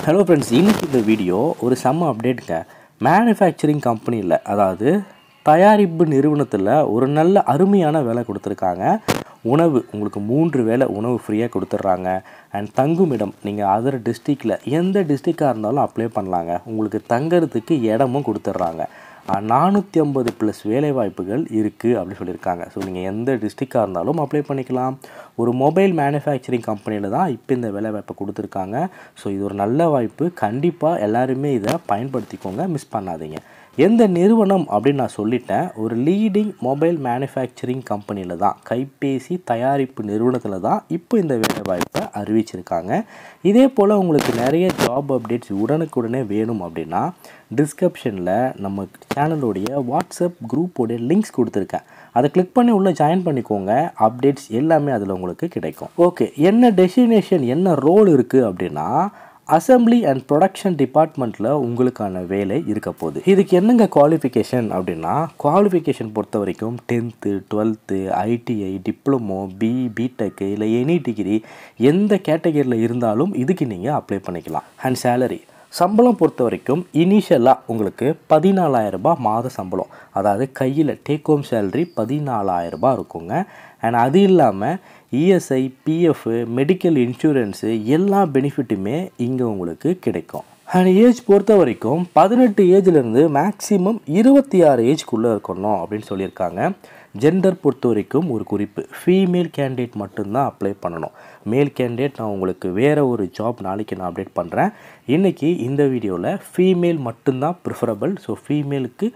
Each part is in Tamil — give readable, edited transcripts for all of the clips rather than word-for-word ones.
ஹலோ ஃப்ரெண்ட்ஸ், இன்றைக்கி இந்த வீடியோ ஒரு செம்ம அப்டேட்டுங்க. மேனுஃபேக்சரிங் கம்பெனியில், அதாவது தயாரிப்பு நிறுவனத்தில் ஒரு நல்ல அருமையான வேலை கொடுத்துருக்காங்க. உணவு உங்களுக்கு 3 வேளை உணவு ஃப்ரீயாக கொடுத்துட்றாங்க. அண்ட் தங்குமிடம் நீங்கள் அதர் டிஸ்ட்ரிக்டில் எந்த டிஸ்ட்ரிக்டாக இருந்தாலும் அப்ளை பண்ணலாங்க. உங்களுக்கு தங்கிறதுக்கு இடமும் கொடுத்துட்றாங்க. 450+ வேலைவாய்ப்புகள் இருக்குது அப்படின்னு சொல்லியிருக்காங்க. ஸோ நீங்கள் எந்த டிஸ்ட்ரிக்டாக இருந்தாலும் அப்ளை பண்ணிக்கலாம். ஒரு மொபைல் மேனுஃபேக்சரிங் கம்பெனியில் தான் இப்போ இந்த வேலைவாய்ப்பை கொடுத்துருக்காங்க. ஸோ இது ஒரு நல்ல வாய்ப்பு. கண்டிப்பாக எல்லாருமே இதை பயன்படுத்திக்கோங்க, மிஸ் பண்ணாதீங்க. எந்த நிறுவனம் அப்படின்னு நான் சொல்லிட்டேன். ஒரு லீடிங் மொபைல் மேனுஃபேக்சரிங் கம்பெனியில் தான், கைபேசி தயாரிப்பு நிறுவனத்தில் தான் இப்போ இந்த வேலைவாய்ப்பை அறிவிச்சிருக்காங்க. இதே போல் உங்களுக்கு நிறைய ஜாப் அப்டேட்ஸ் உடனுக்குடனே வேணும் அப்படின்னா டிஸ்கிரிப்ஷனில் நம்ம சேனலுடைய வாட்ஸ்அப் குரூப்போடைய லிங்க்ஸ் கொடுத்துருக்கேன். அதை கிளிக் பண்ணி உள்ளே ஜாயின் பண்ணிக்கோங்க. அப்டேட்ஸ் எல்லாமே அதில் உங்களுக்கு கிடைக்கும். ஓகே, என்ன டெஸ்டினேஷன், என்ன ரோல் இருக்குது அப்படின்னா அசம்பிளி அண்ட் ப்ரொடக்ஷன் டிபார்ட்மெண்ட்டில் உங்களுக்கான வேலை இருக்க போகுது. இதுக்கு என்னங்க குவாலிஃபிகேஷன் அப்படின்னா, குவாலிஃபிகேஷன் பொறுத்த வரைக்கும் 10th 12th ITI diploma BTech இல்லை எனி டிகிரி எந்த கேட்டகரியில் இருந்தாலும் இதுக்கு நீங்கள் அப்ளை பண்ணிக்கலாம். அண்ட் சேலரி சம்பளம் பொறுத்த வரைக்கும் இனிஷியலாக உங்களுக்கு 14,000 ரூபாய் மாத சம்பளம், அதாவது கையில் டேக் ஹோம் சேலரி 14,000 ரூபாய் இருக்குங்க. அண்ட் அது இல்லாமல் இஎஸ்ஐ பிஎஃப் மெடிக்கல் இன்சூரன்ஸு எல்லா பெனிஃபிட்டுமே இங்கே உங்களுக்கு கிடைக்கும். அண்ட் ஏஜ் பொறுத்த வரைக்கும் 18 ஏஜ்லேருந்து மேக்ஸிமம் 26 ஏஜ்க்குள்ளே இருக்கணும் அப்படின்னு சொல்லியிருக்காங்க. ஜெண்டர் பொறுத்த வரைக்கும் ஒரு குறிப்பு, ஃபீமேல் கேண்டிடேட் மட்டும்தான் அப்ளை பண்ணணும். மேல் கேண்டிடேட் நான் உங்களுக்கு வேறு ஒரு ஜாப் நாளைக்கு நான் அப்டேட் பண்ணுறேன். இன்றைக்கி இந்த வீடியோவில் ஃபீமேல் மட்டும்தான் ப்ரிஃபரபிள். ஸோ ஃபீமேலுக்கு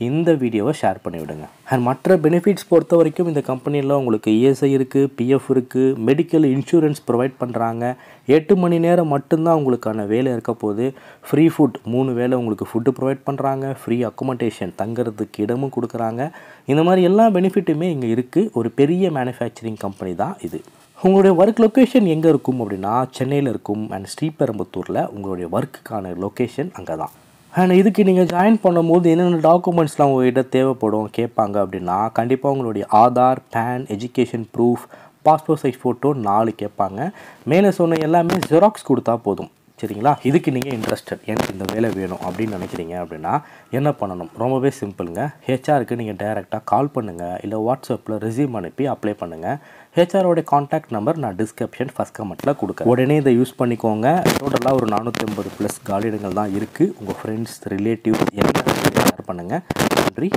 இந்த வீடியோவை ஷேர் பண்ணிவிடுங்க. அண்ட் மற்ற பெனிஃபிட்ஸ் பொறுத்த வரைக்கும் இந்த கம்பெனியில் உங்களுக்கு இஎஸ்ஐ இருக்குது, பிஎஃப் இருக்குது, மெடிக்கல் இன்சூரன்ஸ் ப்ரொவைட் பண்ணுறாங்க. 8 மணி நேரம் மட்டும்தான் உங்களுக்கான வேலை இருக்க போது. ஃப்ரீ ஃபுட் 3 வேளை உங்களுக்கு ஃபுட்டு ப்ரொவைட் பண்ணுறாங்க. ஃப்ரீ அக்கோமடேஷன் தங்குறதுக்கு இடமும் கொடுக்குறாங்க. இந்த மாதிரி எல்லா பெனிஃபிட்டுமே இங்கே இருக்குது. ஒரு பெரிய மேனுஃபேக்சரிங் கம்பெனி தான் இது. உங்களுடைய ஒர்க் லொக்கேஷன் எங்கே இருக்கும் அப்படின்னா சென்னையில் இருக்கும். அண்ட் ஸ்ரீபெரும்புத்தூரில் உங்களுடைய ஒர்க்குக்கான லொக்கேஷன் அங்கே தான். அண்ட் இதுக்கு நீங்கள் ஜாயின் பண்ணும்போது என்னென்ன டாக்குமெண்ட்ஸ்லாம் உங்கள்கிட்ட தேவைப்படும் கேட்பாங்க அப்படின்னா, கண்டிப்பாக உங்களுடைய Aadhaar, pan, education proof, passport size photo 4 கேட்பாங்க. மேலே சொன்ன எல்லாமே ஜெராக்ஸ் கொடுத்தா போதும். சரிங்களா? இதுக்கு நீங்கள் இன்ட்ரெஸ்டட், எனக்கு இந்த வேலை வேணும் அப்படின்னு நினைக்கிறீங்க அப்படின்னா என்ன பண்ணணும்? ரொம்பவே சிம்பிளுங்க. ஹெச்ஆருக்கு நீங்கள் டைரெக்டாக கால் பண்ணுங்கள், இல்லை வாட்ஸ்அப்பில் ரெஸ்யூம் அனுப்பி அப்ளை பண்ணுங்கள். ஹெச்ஆரோட காண்டாக்ட் நம்பர் நான் டிஸ்கிரிப்ஷன் ஃபஸ்ட் கமெண்ட்டில் கொடுக்குறேன். உடனே இதை யூஸ் பண்ணிக்கோங்க. டோட்டலாக ஒரு 450+ காலியிடங்கள் தான் இருக்குது. உங்கள் ஃப்ரெண்ட்ஸ் ரிலேட்டிவ்ஸ் எல்லாருமே ஷேர் பண்ணுங்கள். நன்றி.